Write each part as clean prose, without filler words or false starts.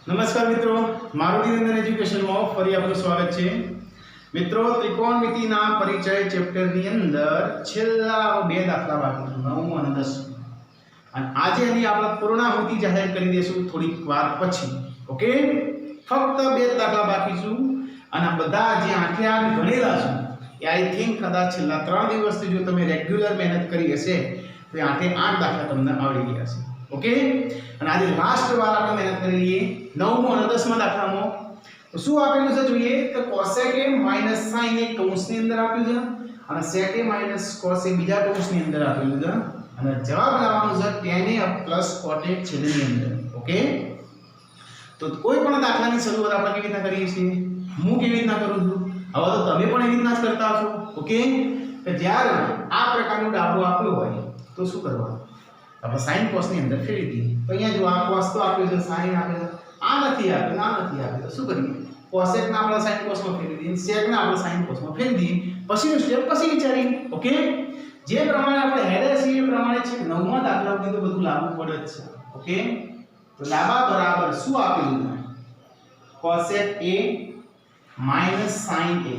નમસ્કાર મિત્રો, મારું નિરંજન એજ્યુકેશનમાં ફરી આપનું સ્વાગત છે. મિત્રો, ત્રિકોણમિતિના પરિચય ચેપ્ટરની અંદર છેલ્લા બે દાખલા બાકી છે, 9 અને 10. અને આજે એની આપણે પૂર્ણાહુતિ જાહેર કરી દઈશું થોડીક વાર પછી. ઓકે, ફક્ત બે દાખલા બાકી છે અને આ બધા જે આઠે આઠ ગણેલા છે એ આઈ થિંક કદાચ છેલ્લા 3 દિવસથી જો તમે રેગ્યુલર મહેનત કરી હશે તો એ આઠે આઠ દાખલા તમને આવડી ગયા છે. ઓકે, અને આજે લાસ્ટ વાર આપણે મહેનત કરી લઈએ 9મો અને 10મા દાખલામાં. તો શું આપેલું છે જોઈએ તો cosec a minus sin a કૌંસની અંદર આપ્યું છે અને sec a minus cos a બીજા કૌંસની અંદર આપેલું છે અને જવાબ લાવવાનો છે tan a plus cot a છેદની અંદર. ઓકે, તો કોઈ પણ દાખલાની શરૂઆત આપણે કેવી રીતના કરીએ છીએ, હું કેવી રીતના કરું છું, હવે તો તમે પણ એવી રીતના જ કરતા હશો. ઓકે, કે જ્યારે આ પ્રકારનું ડાબુ આપ્યું હોય તો શું કરવાનું, આપણે sin cos ની અંદર ફેરવી દઈએ. તો અહીંયા જો આ cos તો આપ્યું છે, sin આપ્યું છે, આ નથી આપ્યું, આ નથી આપ્યું, તો શું કરીએ, cosec ને આપણે sin cos માં ફેરવી દઈએ, sec ને આપણે sin cos માં ફેરવી દઈએ, પછીનું સ્ટેપ પછી વિચારીએ. ઓકે, જે પ્રમાણે આપણે હેડર છે એ પ્રમાણે છે 9મા દાખલા સુધી તો બધું લાગુ પડે જ છે. ઓકે, તો ડાબા બરાબર શું આપેલું છે, cosec a minus sin a.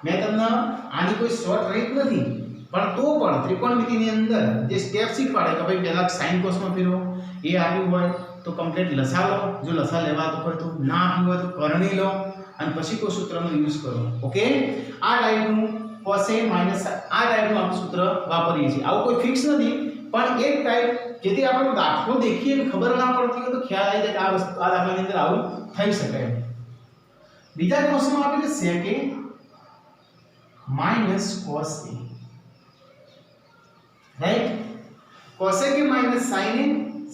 મેં તમને આની કોઈ શોર્ટ રીત નથી પણ તો પણ ત્રિકોણમિતિની અંદર જે સ્ટેપ શીખવાડે કે ભાઈ પહેલા sin cos માં ફેરવો, એ આપ્યું હોય તો કમ્પ્લીટ લસા લો, જો લસા લેવાતો હોય તો, ના આપ્યું હોય તો કરણી લો અને પછી કોઈ સૂત્રનો યુઝ કરો. ઓકે, આ ટાઈપનું cos a minus આ ટાઈપનું આપણે સૂત્ર વાપરીએ છીએ. આવું કોઈ ફિક્સ નથી પણ એક ટાઈપ જેથી આપણો દાખલો દેખીએ ને ખબર ના પડતી હોય તો ખ્યાલ આવી જાય કે આ વસ્તુ આ દાખલાની અંદર આવું થઈ શકે. બીજા ક્વેશ્ચનમાં આપેલું છે sec a minus cos a, right, cosec a minus sin a,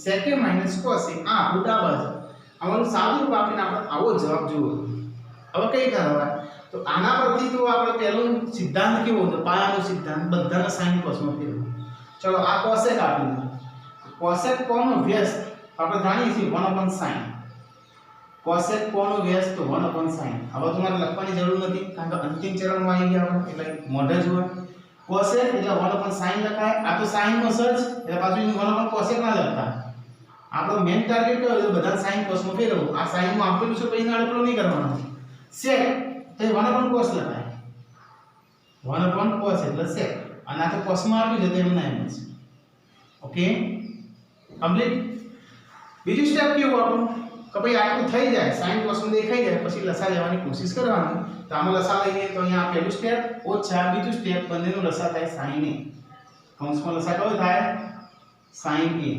sec a minus cos a. આ આપણું ડાબા છે. આનું સાદું રૂપ આપીને આપણે આવો જવાબ જુઓ. હવે કઈ કરવાય તો આના પરથી તો આપણે પહેલો સિદ્ધાંત કેવો હતો, પાયાનો સિદ્ધાંત, બધાના sin cos માં ફેરવો. ચલો આ cosec આપ્યું છે, cosec કોનો વ્યસ્ત આપણે જાણીએ છીએ 1/sin. cosec કોનો વ્યસ્ત તો 1/sin. હવે તમારે લખવાની જરૂર નથી કારણ કે અંતિમ ચરણમાં આવી ગયા આપણે એટલે મોઢે જ હોય. cosec એટલે 1/sin લખાય. આ તો sin નો સર્ચ એટલે પાછું 1/cosec ના લખતા. આપણો મેઈન ટાર્ગેટ કયો છે, બધા sin cos માં ફેરવવું. આ sin માં આપેલું છે પછી નાળપણો નહીં કરવાનો. sec તો 1/cos લખાય, 1/cos એટલે sec, અને આ તો cos માં આવ્યું છે તો એમ ના એમ છે. Okay, complete. બીજું સ્ટેપ કેવું આપણું કે ભાઈ આટલું થઈ જાય, sin cos માં દેખાઈ જાય પછી લસા લેવાની કોશિશ કરવાની. તો આમાં લસા લઈએ તો અહીંયા પહેલું સ્ટેપ ઓછા બીજું સ્ટેપ બંનેનું લસા થાય sin a. કૌંસમાં લસા કયો થાય, sin a.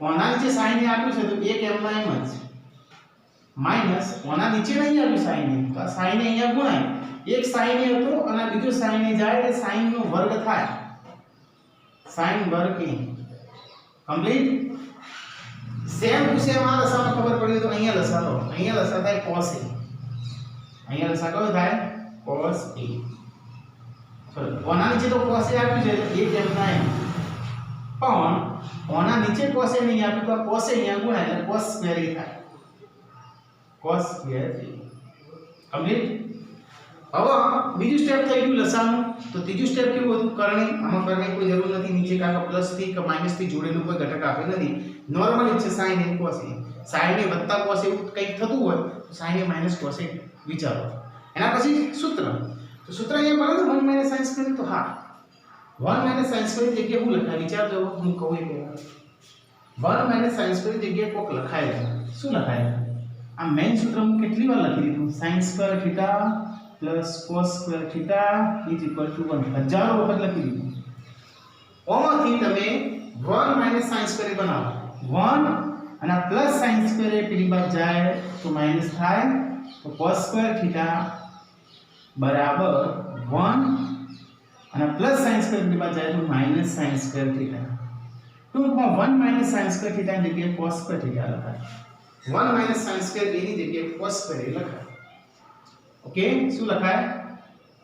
ઓના નીચે sin a આપ્યું છે તો એક એમ ના એમ જ માઈનસ ઓના નીચે નહીં આવ્યું sin a તો આ sin a અહીંયા ગુણાય. એક sin a હતો અને બીજો sin a જાય એટલે sin નો વર્ગ થાય, sin વર્ગ a. Complete. Same to same આ લસામાં ખબર પડી તો અહીંયા લસા લો, અહીંયા લસા થાય cos a, અહીંયા લસા કયો થાય cos a. ચલો ઓના નીચે તો cos a આપ્યું છે તો એક એમ ના એમ, પણ ઓના નીચે cos a નહીં આપ્યું તો cos a અહીંયા ગુણાય એટલે cos સ્ક્વેર a થાય, cos સ્ક્વેર a. કમ્પ્લીટ. હવે બીજું સ્ટેપ થઈ ગયું લસાનું. તો ત્રીજું સ્ટેપ કેવું હતું, કરણી. આમાં કરણી કોઈ જરૂર નથી નીચે કારણ કે પ્લસ થી કે માઈનસ થી જોડેલું કોઈ ઘટક આપે નથી. નોર્મલી છે sin a cos a. sin a વત્તા cos a કંઈક થતું હોય તો sin a minus cos a વિચારો. એના પછી સૂત્ર. તો સૂત્ર અહીંયા પડે 1 minus sin square. તો હા 1 minus sin square જગ્યાએ હું લખાય વિચારજો, હું કહું એ પહેલા 1 minus sin square જગ્યાએ કોક લખાય છે. શું લખાય, આ મેઈન સૂત્ર હું કેટલી વાર લખી દીધું, sin square theta plus cos square theta is equal to 1. હજારો વખત લખી દીધું. ઓમાંથી તમે 1 minus sin square બનાવો 1 અને પ્લસ sin square પેલી બાજુ જાય તો માઈનસ થાય તો cos square theta બરાબર 1 અને પ્લસ sin square પેલી બાજુ જાય તો માઈનસ sin square theta. ટૂંકમાં 1 minus sin square theta ની જગ્યાએ cos square theta લખાય, 1 minus sin square a ની જગ્યાએ cos square a લખાય. ઓકે, શું લખાય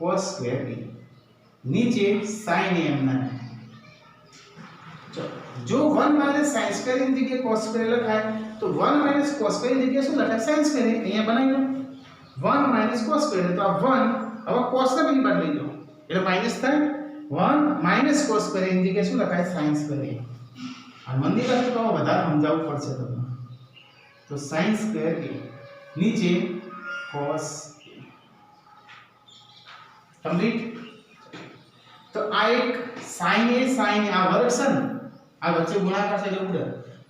cos square a. નીચે sin a એમ ના. જો 1 minus sin square ની જગ્યાએ cos square લખાય તો 1 minus cos square ની જગ્યાએ શું લખાય sin square. અહીંયા બનાવી લો 1 minus cos square તો આ 1 હવે cos ને પેલી બાજુ લઈ લો એટલે માઈનસ થાય 1 minus cos square ની જગ્યાએ શું લખાય sin square. આ મંદિર લખે તો વધારે સમજાવવું પડશે તમને. તો sin સ્ક્વેર a નીચે cos a કમ્પ્લીટ. તો આ એક sin a આ વર્ગ છે ને, આ વચ્ચે ગુણાકાર છે એટલે ઉડે.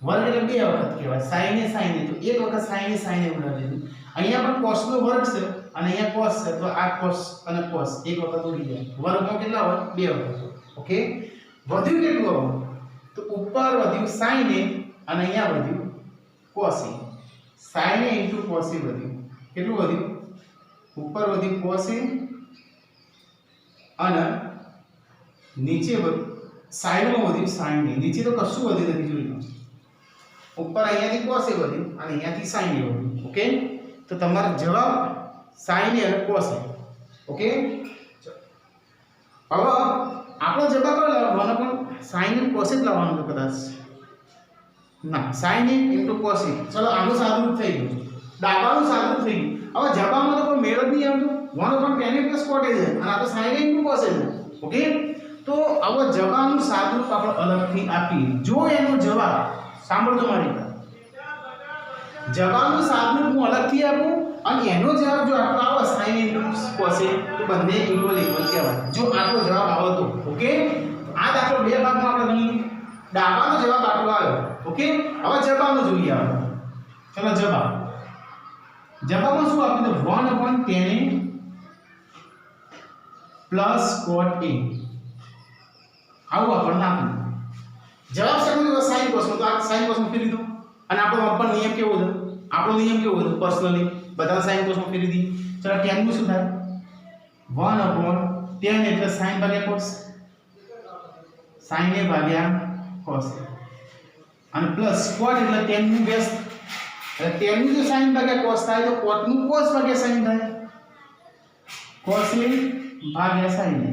વર્ગ એટલે બે વખત કહેવાય. sin a તો એક વખત sin a ઉડાડી દીધું. અહીંયા પણ cos નો વર્ગ છે અને અહીંયા cos છે, તો આ cos અને cos એક વખત ઉડી જાય. વર્ગમાં કેટલા હોય? બે વખત. ઓકે, વધ્યું કેટલું હવે? તો ઉપર વધ્યું sin a અને અહીંયા વધ્યું cos a. sin a * cos a વધ્યું. કેટલું વધ્યું? ઉપર વધ્યું cos a અને નીચે સાઈડમાં વધ્યું sin a. નીચે તો કશું વધ્યું નથી, જોઈ લો. ઉપર અહીંયાથી cos a વધ્યું અને અહીંયાથી sin a વધ્યું. ઓકે, તો તમારો જવાબ sin a અને cos a. ઓકે, હવે આપણો જવાબ લાવવાનો પણ sin અને cos જ લાવવાનો છે કદાચ. ના, sin a * cos a. ચલો, આનું સાદુરૂપ થઈ ગયું, ડાબાનું સાદુરૂપ થઈ ગયું. હવે જવાબમાં તો કોઈ મેળ જ નહીં આવતું. 1/tan a + cot a છે અને આ તો sin a * cos a છે. ઓકે, તો હવે જવાબનું સાદુરૂપ આપણે અલગથી આપીએ. જો એનો જવાબ સાંભળજો મારી વાત, જવાબનું સાદુરૂપ હું અલગથી આપું અને એનો જવાબ જો આટલો આવે sin a * cos a, તો બંને ઇક્વલ કહેવાય. જો આટલો જવાબ આવે તો. ઓકે, આ દાખલો બે ભાગમાં આપણે ગણીએ. ડાબાનો જવાબ આટલો આવ્યો. ઓકે, હવે જવાબનો જોઈએ આપણે. ચલો, જવાબમાં શું આપ્યું? 1/tan a + cot a. આવું આપણને આપ્યું. જવાબ સમજો sin cos માં, તો આ sin cos માં ફેરવી દો. અને આપણો અપર નિયમ કેવો છે? આપણો નિયમ કેવો છે? પર્સનલી બધા sin cos માં ફેરવી દી. ચલો, tan નું શું થાય? 1/tan એટલે sin ભાગ્યા cos, sin a ભાગ્યા cos અને પ્લસ cot એટલે tan નું બેઝ. એટલે tan નું જો sin ભાગ્યા cos થાય તો cot નું cos ભાગ્યા sin થાય. cos a ભાગ્યા sin a.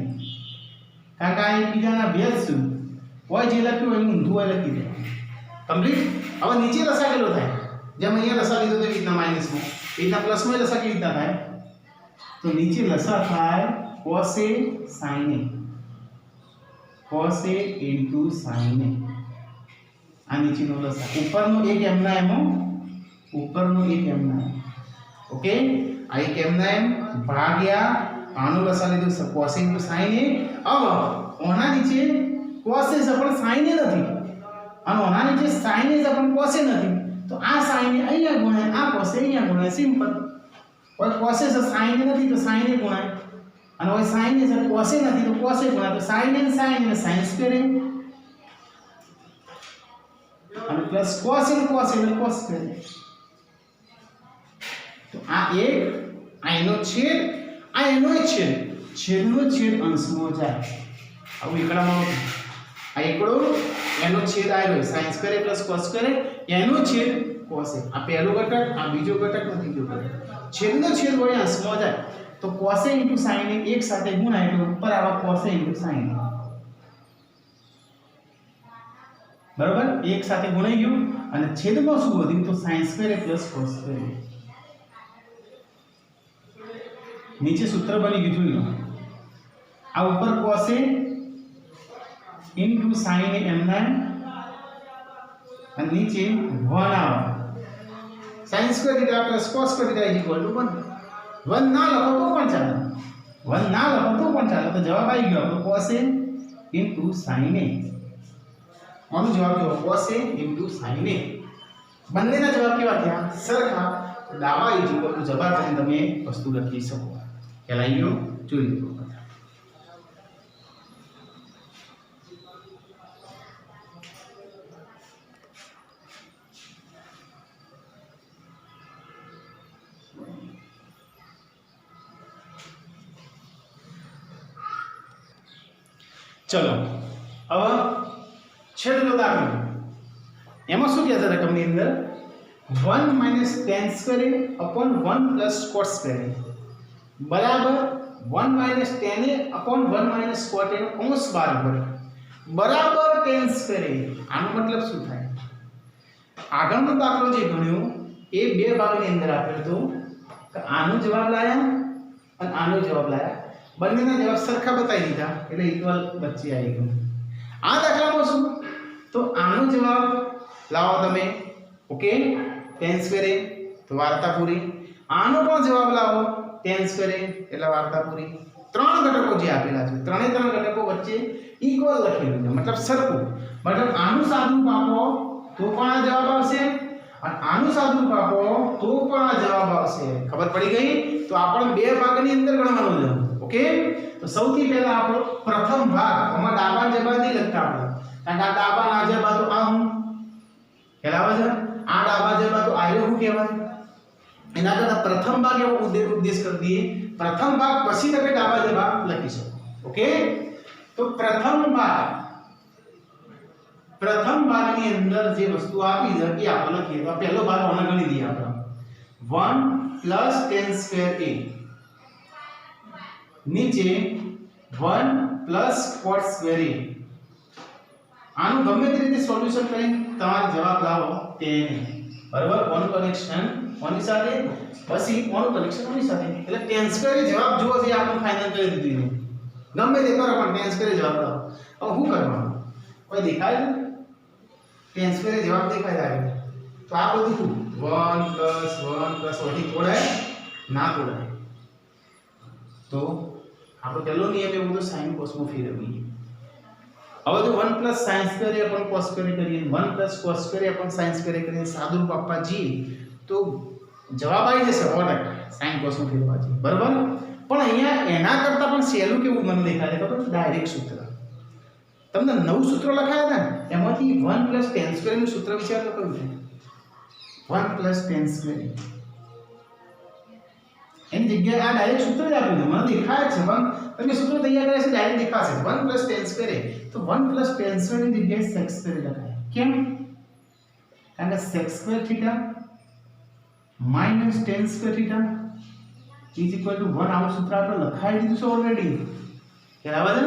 કારણ કે આ એકબીજાના બેઝ શું હોય, જે લખ્યું હોય એનું ઊંધું હોય લખી દે. કમ્પ્લીટ. હવે નીચે લસા કેટલો થાય? જેમ અહીંયા લસા લીધો તો એ રીતના માઇનસમાં, એ રીતના પ્લસમાં લસા કેવી રીતના થાય? તો નીચે લસા થાય cos a sin a, cos a * sin a. આ નીચેનો લસા, ઉપરનો એક એમના એમ, ઉપરનો એક એમના એમ. ઓકે, આ એક એમના એમ ભાગ્યા આનો લસા લીધો cos a * sin a. હવે ઓના નીચે cos a છે પણ sin a નથી, અને ઓના નીચે sin a છે પણ cos a નથી. તો આ sin a અહીંયા ગુણાય, આ cos a અહીંયા ગુણાય. સિમ્પલ. હવે cos a છે sin a નથી તો sin a ગુણાય, અને હવે sin a છે cos a નથી તો cos a ગુણાય. તો sin a અને sin સ્ક્વેર a અને plus cos a cos a એટલે cos સ્ક્વેર a. તો આ એક, આ એનો છેદ, આ એનો છેદ, છેદનો છેદ અંશમાં જાય. આવું એકડામાં આ એકડો એનો છેદ આવ્યો sin square a + cos square a, એનો છેદ cos a. આ પહેલો ઘટક, આ બીજો ઘટક નથી, બીજો ઘટક. છેદનો છેદ વળી અંશમાં જાય તો cos a * sin a એક સાથે ગુણાય એટલે ઉપર આવે cos a * sin a. બરાબર, એક સાથે ગુણાઈ ગયું અને છેદમાં શું વધ્યું? તો sin square a + cos square a. નીચે સૂત્ર બની ગયું, જોઈ લો. આ ઉપર cos a * sin a એમના અને નીચે 1 આવે. sin square theta + cos square theta = 1. 1 ના લખો તો પણ ચાલે, 1 ના લખો તો પણ ચાલે. તો જવાબ આવી ગયો આપણો cos a * sin a. આનો જવાબ જો cos a * sin a. બંનેના જવાબ કેવા થયા? સરખા. ડાબા = જવાબ કરીને તમે વસ્તુ લખી શકો. ખ્યાલ આવી ગયો? જોઈ લો. ચલો, હવે છેદનો દાખલો. એમાં શું કહેતા રકમની અંદર 1 - tan square a / 1 + cot square a બરાબર 1 - tan a / 1 - cot a કૌંસ બરાબર બરાબર tan સ્ક્વેર a. આનો મતલબ શું થાય? આગળનો દાખલો જે ગણ્યો એ બે ભાગની અંદર આપેલ હતો કે આનો જવાબ લાયા અને આનો જવાબ લાયા. બંનેના જવાબ સરખા બતાવી દીધા એટલે ઇક્વલ વચ્ચે આવી ગયું. આ દાખલામાં શું तो આનો જવાબ લાવો તમે ઓકે tan સ્ક્વેર a તો વાર્તા પૂરી આનો પણ જવાબ લાવો tan સ્ક્વેર a એટલે વાર્તા પૂરી ત્રણ ઘટકો જે આપેલા છે ત્રણે ત્રણ ઘટકો વચ્ચે ઇક્વલ લખેલું છે મતલબ સરખું મતલબ આનું સાદુરૂપ આપો તો પણ આ જવાબ આવશે અને આનું સાદુરૂપ આપો તો પણ આ જવાબ આવશે ખબર પડી ગઈ તો આપણે બે ભાગની અંદર ગણવાનું છે ઓકે તો સૌથી પહેલા આપણો પ્રથમ ભાગ આમાં ડાબા જબા નહીં લખતા આપણે કારણ કે આ ડાબા ના જબા તો આ હું ખ્યાલ આવે છે આ ડાબા જબા તો આયો હું કહેવાય એના કરતા પ્રથમ ભાગ એવો ઉદ્દેશ કરી દઈએ પ્રથમ ભાગ પછી તમે ડાબા જબા લખી શકો ઓકે તો પ્રથમ ભાગની અંદર જે વસ્તુ આપી છે એ આપણે લખીએ તો પહેલો ભાગ આને ગણી દઈએ આપણે 1 tan સ્ક્વેર a નીચે 1 cot સ્ક્વેર a આનું ગમે તે રીતે સોલ્યુશન કરીને તમારો જવાબ લાવો tan બરાબર ઓન કનેક્શન ઓની સાથે પછી ઓન કનેક્શન ઓની સાથે એટલે tan સ્ક્વેર એ જવાબ જુઓ છે આપણે ફાઇનલ કરી દીધું ગમે તે કરો પણ tan સ્ક્વેર જવાબ લાવો હવે શું કરવાનું કોઈ દેખાય છે tan સ્ક્વેર જવાબ દેખાય છે તો આ બધું શું 1 વધી તોડાય ના તોડાય તો આપણો પહેલો નિયમ એવું તો sin cos માં ફેરવીએ હવે જો 1 sin સ્ક્વેર अपन cos સ્ક્વેર કરીએ 1 cos સ્ક્વેર अपन sin સ્ક્વેર કરીએ સાદુરૂપ આપવા જઈએ તો જવાબ આવી જશે 100% sin cos માં ફેરવા જઈએ બરાબર પણ અહીંયા એના કરતા પણ સહેલું કેવું મને દેખાય ખબર ડાયરેક્ટ સૂત્ર તમને નવું સૂત્ર લખાયા હતા ને એમાંથી 1 tan સ્ક્વેર નું સૂત્ર વિચાર તો કયું છે 1 tan સ્ક્વેર એની જગ્યાએ આ ડાયરેક્ટ સૂત્ર જ આપ્યું છે મને દેખાય છે પણ તમે સૂત્ર તૈયાર કર્યા છે ડાયરેક્ટ દેખાશે 1 tan સ્ક્વેર તો 1 tan સ્ક્વેર ની જગ્યાએ sec સ્ક્વેર લખાય કેમ કારણ કે sec square theta - tan square theta = 1 આવું સૂત્ર આપણે લખાઈ દીધું છે ઓલરેડી બરાબર છે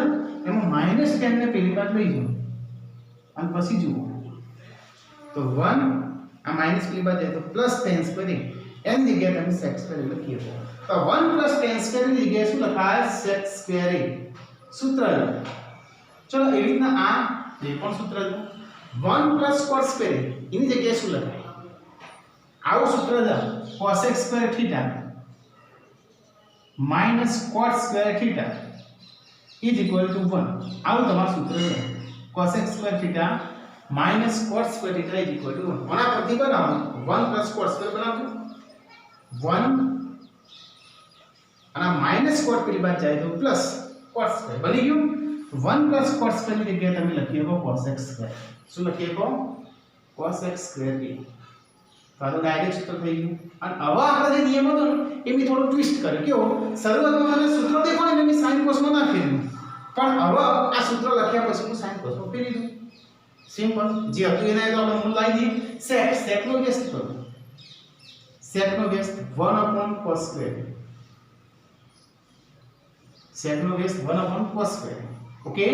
એમાં -tan ને પહેલી બાદ લઈ જાઓ અને પછી જુઓ તો 1 આ માઈનસ પેલી બાદ જાય તો tan સ્ક્વેર એની જગ્યાએ તમે sec સ્ક્વેર લખીએ તો 1 tan સ્ક્વેર ની જગ્યાએ શું લખાય sec સ્ક્વેર સૂત્ર ચલો એવી રીતના આ જે પણ સૂત્ર છે 1 cot સ્ક્વેર એની જગ્યાએ શું લખાય આવું સૂત્ર છે cosec square theta -cot square theta = 1 આવું તમારું સૂત્ર છે cosec square theta -cot square theta = 1 આના પરથી બનાવો 1 cot સ્ક્વેર બનાવજો 1 અને -cot પેલી બાદ જાય તો cot સ્ક્વેર બની ગયું 1 cot સ્ક્વેર ની જગ્યાએ તમે લખી શકો cosec સ્ક્વેર શું લખી શકો cosec સ્ક્વેર તો આ તો ડાયરેક્ટ સૂત્ર થઈ ગયું અને હવે આપણે જે નિયમ હતો એ મેં થોડો ટ્વિસ્ટ કર્યો કેવો શરૂઆતમાં મને સૂત્ર દેખાય ને મેં sin cos માં ના ફેરવ્યું પણ હવે આ સૂત્ર લખ્યા પછી હું sin cos માં ફેરવી દઉં સિમ્પલ જે હતું એને તો આપણે મૂળ લાવી દઈએ sec નો વ્યસ્ત કરો sec નો વ્યસ્ત 1 cos સ્ક્વેર sec નો વ્યસ્ત 1 cos સ્ક્વેર ઓકે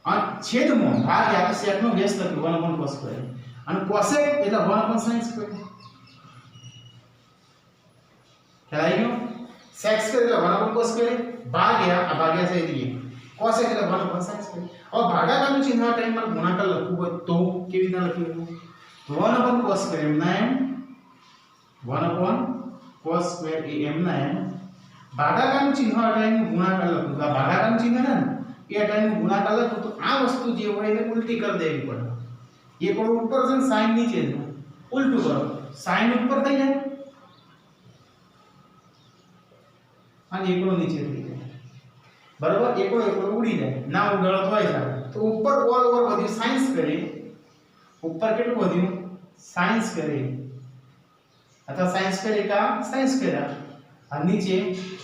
અને છેદમાં ભાગ્યા તો sec નો વ્યસ્ત લખ્યું 1 cos સ્ક્વેર અને cosec એટલે 1 sin સ્ક્વેર ખ્યાલ આવી ગયો sec સ્ક્વેર એટલે 1 cos સ્ક્વેર ભાગ્યા આ ભાગ્યા છે એટલે cosec એટલે 1 sin સ્ક્વેર હવે ભાગાકારનું ચિહ્ન આ ટાઈમ પર ગુણાકાર લખવું હોય તો કેવી રીતે લખવું 1 cos સ્ક્વેર એમના એમ 1 cos સ્ક્વેર એ એમના એમ ભાગાકારનું ચિહ્ન આ ટાઈમ ગુણાકાર લખવું આ ભાગાકારનું ચિહ્ન ને એ આ ટાઈમ ગુણાકાર લખવું તો આ વસ્તુ જે હોય એને ઉલટી કરી દેવી પડે ये को ऊपर से sin नीचे है उल्टू करो sin ऊपर થઈ જાય અને એકડો નીચે થઈ જાય બરાબર એકડો ઉડી જાય ના ઉડાડો હોય છે તો ઉપર ઓલ ઓવર વધ્યું sin સ્ક્વેર ઉપર કેટલું વધ્યું sin સ્ક્વેર અથવા sin સ્ક્વેર એકા sin સ્ક્વેર અને નીચે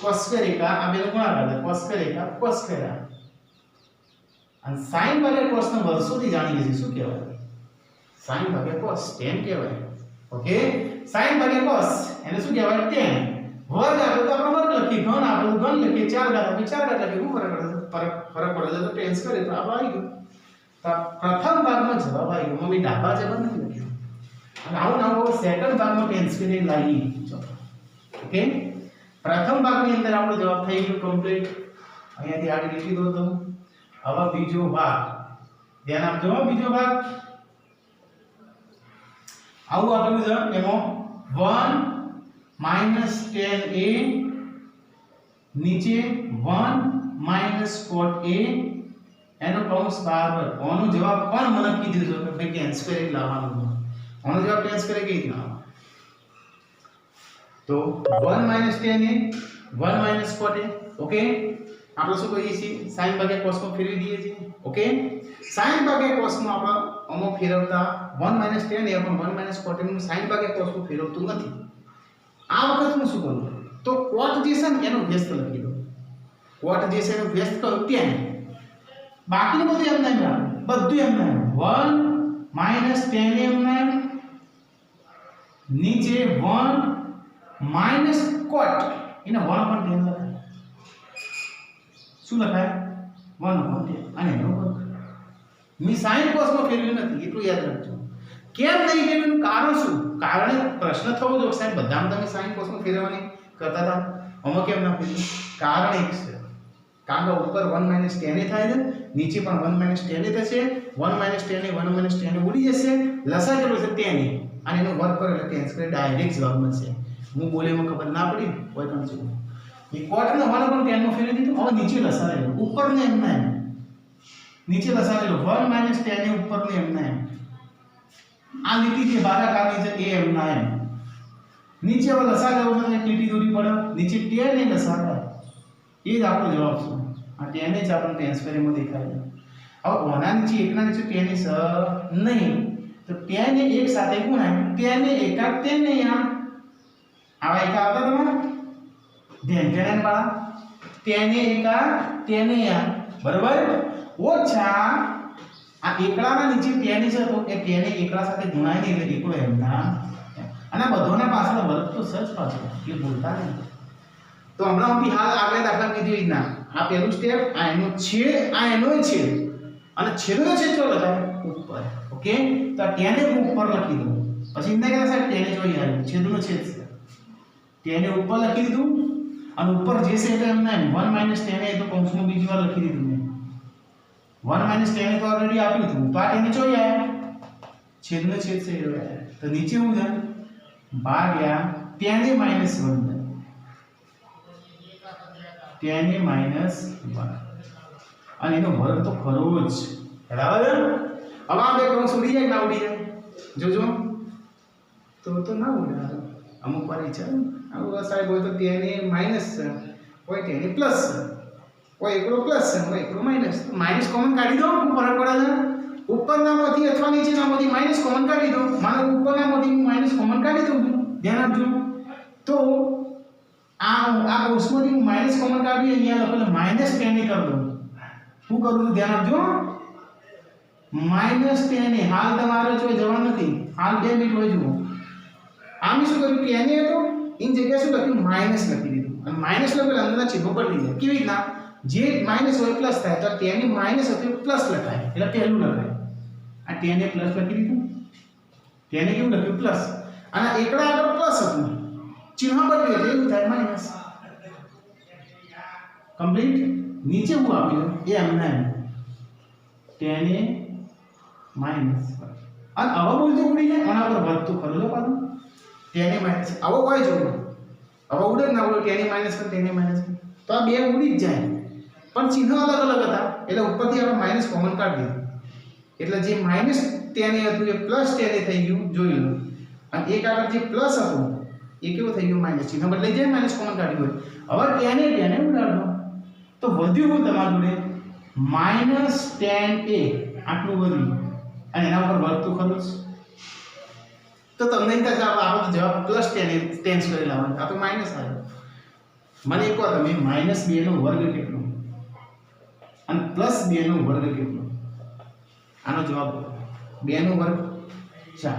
cos સ્ક્વેર એકા આ બેનો ગુણાકાર cos સ્ક્વેર એકા cos સ્ક્વેર અને sin ભાગ્યા cos ને વર્ષોથી જાણી ગઈ છે શું કહેવાય sin ભાગ્યા cos tan કહેવાય ઓકે sin ભાગ્યા cos એને શું કહેવાય tan વર્ગ આપણે તો આપણે વર્ગ લખી ઘન આપણે ઘન લખી 4 ઘાત આપણે 4 ઘાત લખી શું ફરક પડે તો tan સ્ક્વેર તો આ આવી ગયું તો પ્રથમ ભાગમાં જવાબ આવી ગયો મમ્મી ડાબા જવાબ નથી લખ્યો અને આવું નામ સેકન્ડ ભાગમાં tan સ્ક્વેર લાવી ચલો ઓકે પ્રથમ ભાગની અંદર આપણો જવાબ થઈ ગયો કમ્પ્લીટ અહીંયાથી આડી લીટી દો તો હવે બીજો ભાગ ધ્યાન આપજો બીજો ભાગ આવું આપેલું છે એમાં 1 10a નીચે 1 cot a એનો કૌંસ બરાબર આનો જવાબ પણ મને કીધું છે કે ભાઈ ટેન્સ કરી લાવવાનો આનો જવાબ ટેન્સ કરી કઈ રીતના તો 1 10a 1 cot a ઓકે આપણે શું કરીએ છીએ sin ભાગ્યા cos માં ફેરવી દઈએ છીએ ઓકે sin ભાગ્યા cos માં આપણે અમો ફેરવતા 1 10 એ પણ 1 cot નું sin ભાગ્યા cos માં ફેરવતું નથી આ વખત હું શું કરું તો cot જે છે ને એનો વ્યસ્ત લખી દઉં cot જે છે એનો વ્યસ્ત કરું ત્યાં બાકીનું બધું એમ નહીં બધું એમ નહીં 1 10 એમ નહીં નીચે 1 cot એને 1 પણ 10 લખાય શું લખાય 1 upon 10 અને એનો વર્ગ મી sin cos માં ફેરવ્યું નથી એટલું યાદ રાખજો કેમ નહીં ફેરવ્યું કારણ શું કારણ પ્રશ્ન થવો જો સાહેબ બધામાં તમે sin cos માં ફેરવવાની કરતા હતા આમાં કેમ ના ફેરવ્યું કારણ એક છે કારણ કે ઉપર 1 10 એ થાય છે નીચે પણ 1 10 એ થશે 1 10 એ ઉડી જશે લસા કેટલો છે 10 અને એનો વર્ગ કરો એટલે ટેન્સ કરે ડાયરેક્ટ જવાબ મળશે હું બોલેમાં ખબર ના પડી કોઈ પણ શું ये cot ने 1 upon 10 में फेर દીધું હવે નીચે લસા લેલો ઉપર ને એમ ના નીચે લસા લેલો 1 10 ને ઉપર ને એમ ના આ લીટી જે ભાગાકારની છે એ એમ ના નીચે હવે લસા લેવો તો એક લીટી દોરી પડે નીચે 10 ને લસા થાય એ જ આપણો જવાબ છે આ 10 જ આપણને ટ્રાન્સફરમાં દેખાય હવે ઓના નીચે એકના નીચે 10 છે નહીં તો 10 ને એક સાથે ગુણાય 10 ને એકા 10 ને આવા એકા આવતા તમારે ધ્યાન વાળા તેને એકા તેને બરાબર ઓછા આ એકડાના નીચે તેને છે તો એ તેને એકડા સાથે ગુણાય ને એટલે એકડો એમના અને બધોના પાછળ વર્ગ તો સચ પાછળ એ બોલતા નહીં તો હમણાં હું હાલ આગળ દાખલા કીધી ના આ પહેલું સ્ટેપ આ એનો છેદ આ એનો છેદ અને છેદનો છેદ ચો લખાય ઉપર ઓકે તો તેને હું ઉપર લખી દઉં પછી એમને કહે સાહેબ તેને જોઈ આવ્યું છેદનો છેદ છે તેને ઉપર લખી દીધું અને ઉપર જે છે એટલે એમને 1 10 એ તો કૌંસમાં બીજી વાર લખી દીધું મેં 1 10 એ તો ઓલરેડી આપ્યું હતું તો આ તેને જોઈ આયા છેદનો છેદ છે તો નીચે હું છે ભાગ્યા તેને -1 તેને -1 અને એનો વર્ગ તો ખરો જ બરાબર હવે આ બે કૌંસ ઉડી જાય ના ઉડી જાય જોજો તો ના ઉડે અમુક વાર ઈચ્છા આવું સાહેબ હોય તો તેને માઈનસ છે હોય તેને પ્લસ છે હોય એકડો પ્લસ છે હોય એકડો માઈનસ માઈનસ કોમન કાઢી દો હું ફરક પડે છે ઉપરનામાંથી અથવા નીચેનામાંથી માઈનસ કોમન કાઢી દો માનો ઉપરનામાંથી હું માઈનસ કોમન કાઢી દઉં છું ધ્યાન આપજો તો આ કૌંસમાંથી હું માઈનસ કોમન કાઢી અહીંયા લખેલું -10 કરી દઉં શું કરું છું ધ્યાન આપજો -10 હાલ તમારે જો જવા નથી હાલ 2 મિનિટ હોય જુઓ આમ શું કર્યું કે એને તો ઇન જગ્યાએ શું લખ્યું માઈનસ લખી દીધું અને માઈનસ લખેલા અંદરના ચિહ્નો પડી જાય કેવી રીતના જે માઈનસ હોય પ્લસ થાય તો તેને માઈનસ હતું પ્લસ લખાય એટલે પહેલું લખાય આ તેને પ્લસ લખી દીધું તેને કેવું લખ્યું પ્લસ અને એકડા આગળ પ્લસ હતું ચિહ્ન બદલી એટલે એવું થાય માઈનસ કમ્પ્લીટ નીચે હું આપ્યું એ એમને તેને માઈનસ અને હવે બોલતો ઉડી જાય આના પર વર્ગ તો ખરું લો પાછું તેને માઈનસ આવો કોઈ જોડો હવે ઉડે ના ઉડે તેને માઈનસ કર તેને માઈનસ તો આ બે ઉડી જ જાય પણ ચિહ્ન અલગ અલગ હતા એટલે ઉપરથી આપણે માઈનસ કોમન કાઢી દીધું એટલે જે માઈનસ તેને હતું એ પ્લસ તેને થઈ ગયું જોઈ લો અને એક આગળ જે પ્લસ હતું એ કેવું થઈ ગયું માઈનસ ચિહ્ન બદલાઈ જાય માઈનસ કોમન કાઢ્યું હોય હવે તેને ઉડાડ દો તો વધ્યું હું તમારું જોડે -10a આટલું વધ્યું અને એના ઉપર વર્ગ તો ખરું તો તમને એમ થાય આપણો જવાબ +10 ટેન્સ કરી લાવવાનો આ તો માઈનસ આવ્યો મને એક વાર તમે -2 નો વર્ગ કેટલો અને +2 નો વર્ગ કેટલો આનો જવાબ 2 નો વર્ગ 4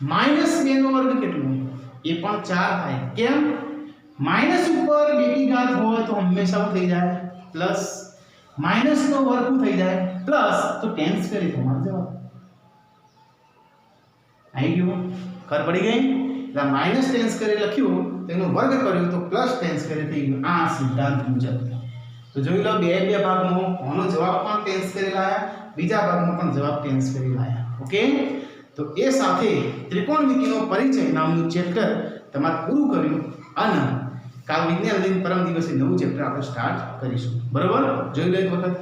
-2 નો વર્ગ કેટલો એ પણ 4 થાય કેમ માઈનસ ઉપર બેકી ઘાત હોય તો હંમેશા થઈ જાય પ્લસ માઈનસ નો વર્ગ થઈ જાય પ્લસ તો ટેન્સ કરી તમારો જવાબ આવી ગયું ખબર પડી ગઈ એટલે માઈનસ ટેન્સ કરી લખ્યું તેનો વર્ગ કર્યો તો પ્લસ ટેન્સ કરી થઈ ગયું આ સિદ્ધાંત મુજબ તો જોઈ લો બે ભાગમાં આનો જવાબ પણ ટેન્સ કરી લાયા બીજા ભાગમાં પણ જવાબ ટેન્સ કરી લાયા. ઓકે, તો એ સાથે ત્રિકોણમિતિનો પરિચય નામનું ચેપ્ટર તમારે પૂરું કર્યું અને કાલ વિજ્ઞાન દિન પરમ દિવસે નવું ચેપ્ટર આપણે સ્ટાર્ટ કરીશું. બરાબર, જોઈ લો એક વખત.